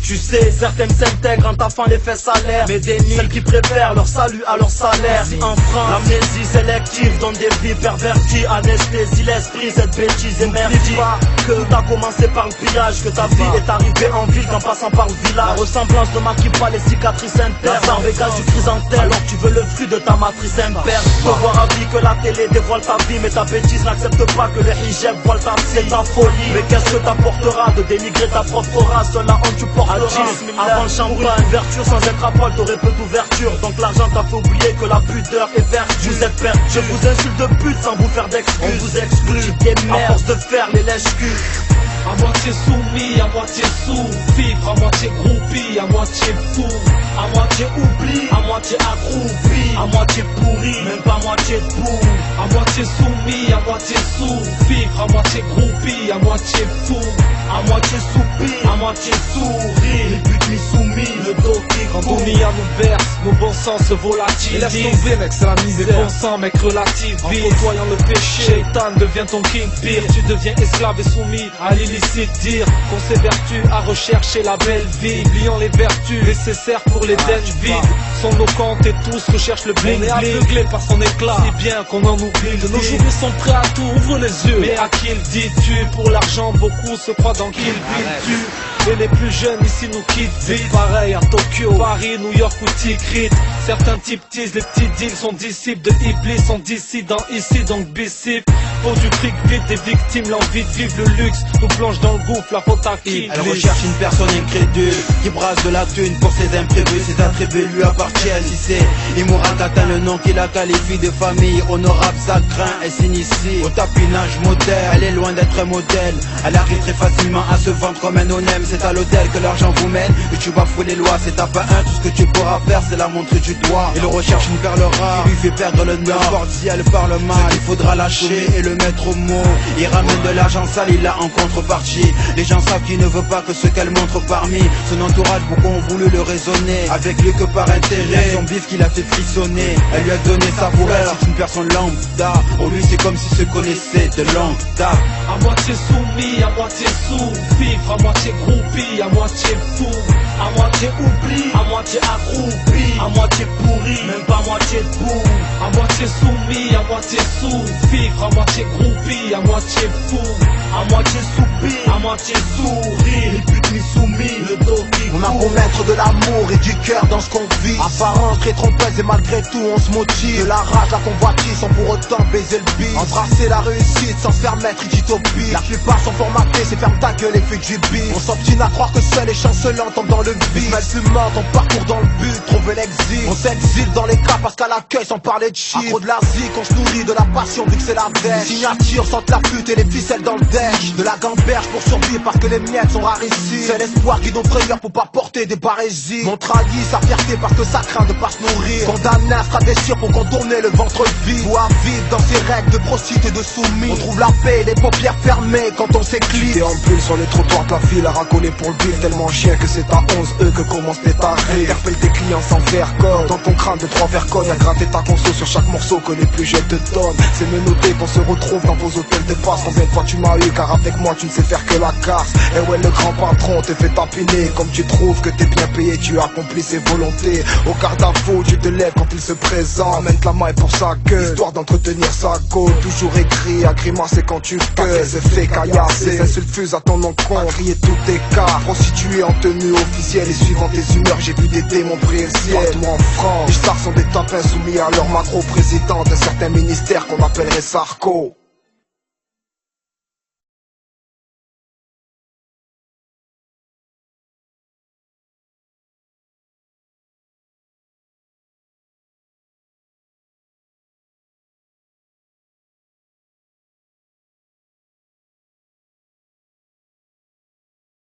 Tu sais, certaines s'intègrent en taffant les faits salaires, mais dénient celles qui préfèrent leur salut à leur salaire. Si en France, l'amnésie sélective donne des vies perverties, anesthésie l'esprit, cette bêtise émergie. Pas que tout a commencé par le pillage, que ta vie est arrivée en ville qu'en passant par le village. La ressemblance ne maquille pas les cicatrices internes, la dégage du chrysanthème, alors tu veux le fruit de ta matrice impère. Faut voir à vie que la télé dévoile ta vie, mais ta bêtise n'accepte pas que les hijab voilent ta vie. C'est ta folie, mais qu'est-ce que t'apportera de dénigrer ta propre race? Seule la honte tu porteras. Avant le champagne, ouverture sans être à poil, t'aurais peu d'ouverture. Donc l'argent t'a fait oublier que la pudeur est vertu. Vous êtes perdu, je vous insulte de pute sans vous faire d'excuses. On vous exclut, à force de faire les lèches-culs. À moitié soumis, à moitié sous, vivre à moitié groupi, à moitié fou, à moitié oubli, à moitié accroupi, à moitié pourri, même pas moitié debout. À moitié soumis, à moitié sous, vivre à moitié groupi, à moitié fou, à moitié soupi, à moitié souris. Ni but ni soumis, le dos qui quand Dunia nous berce, nos bons sens se volatilisent. Laisse tomber mec, c'est la misère. Les bons sens mec relativise. En côtoyant le péché, Shaitan devient ton king. Pire, tu deviens esclave et soumis à l'illicite. Dire qu'on s'évertue à rechercher la belle vie, oubliant les vertus nécessaires pour les denges vides. Sont nos comptes et tous recherchent le bling bling. On est aveuglé par son éclat, si bien qu'on en oublie. De nos jours ils sont prêts à tout, ouvre les yeux. Mais à qui le dis-tu? Pour l'argent beaucoup se croient dans Kill Bill tu. Et les plus jeunes ici nous quittent vite. Pareil à Tokyo, Paris, New York ou Tikrit. Certains types teasent, les petits deals sont disciples de Iblis, sont dissidents ici donc bicip. Pour du fric vite, des victimes, l'envie de vivre le luxe nous plonge dans le gouffre, la faute à qui? Elle recherche une personne incrédule qui brasse de la thune pour ses imprévus. Ses attributs lui appartiennent. Si c'est immoral qu'atteint le nom qui la qualifie de famille honorable, ça craint. Elle s'initie au tapinage moderne. Elle est loin d'être un modèle. Elle arrive très facilement à se vendre comme un honnête. C'est à l'hôtel que l'argent vous mène et tu bafoues les lois. C'est à pas un, tout ce que tu pourras faire c'est la montrer du doigt. Il recherche une perle rare qui lui fait perdre le nord. Si elle parle mal, il faudra lâcher et le mettre au mot. Il ramène de l'argent sale, il l'a en contrepartie. Les gens savent qu'il ne veut pas que ce qu'elle montre parmi son entourage, beaucoup ont voulu le raisonner. Avec lui que par intérêt, son bif qui l'a fait frissonner. Elle lui a donné sa pour elle, c'est une personne lambda. Pour lui c'est comme s'il se connaissait de longue date. À moitié soumis, à moitié sous, vivre à moitié groupi, à moitié fou, à moitié oubli, à moitié accroupi, à moitié pourri, même pas moitié debout. À moitié soumis, à moitié sous, vivre à moitié groupi, à moitié fou, à moitié soupi, à moitié souris. Ni but ni soumis, le dos qui on a beau mettre de l'amour et du cœur dans ce qu'on vit. Apparence très trompeuse et malgré tout on se motive. De la rage, la convoitise sans pour autant baiser le bif. Embrasser la réussite sans se faire mettre utopie. La plupart sont formatés, c'est ferme ta gueule et fais du bif. On s'obstine à croire que seuls les chancelants tombent dans le vide. Mais fumante, on parcourt dans le but, trouver l'exil. On s'exile dans les cas parce qu'à l'accueil sans parler de chiffres. Accro de la zik, on se nourrit de la passion vu que c'est la veille. Signature, sentent la pute et les ficelles dans le deck. De la gamberge pour survivre parce que les miettes sont rares ici. C'est l'espoir qui nous frayeurs pour pas porter des barésies. On trahit sa fierté parce que ça craint de pas se nourrir. Condamné à se travestir pour contourner le ventre vide. Ou à vivre dans ces règles de prostituée et de soumis. On trouve la paix et les paupières fermées quand on s'éclipse. Déambule sur les trottoirs de la ville à racoler pour le bif. Tellement chien que c'est à 11 que commencent tes tarés. Interpelle tes clients sans vergogne. Dans ton crâne de 3 vergognes à gratter ta conso sur chaque morceau que les plus jeunes te donnent. C'est me noter qu'on se retrouve dans vos hôtels de passe. Combien de fois tu m'as eu car avec moi tu ne sais faire que la casse. Et ouais le grand patron te fait tapiner. Comme tu trouves que t'es bien payé tu accomplis ses volontés. Au garde-à-vous tu te lèves quand il se présente. Amène la maille pour sa queue histoire d'entretenir sa côte. Toujours écrit à grimacer quand tu gueules. C'est fait caillasser, les insultes fusent à ton encontre. À crier tous tes cas, prostituée en tenue officielle. Et suivant tes humeurs j'ai vu des démons briller le ciel. Partout en France, les stars sont des tapins soumis à leur macro-présidente. Un certain ministère qu'on appellerait Sarko.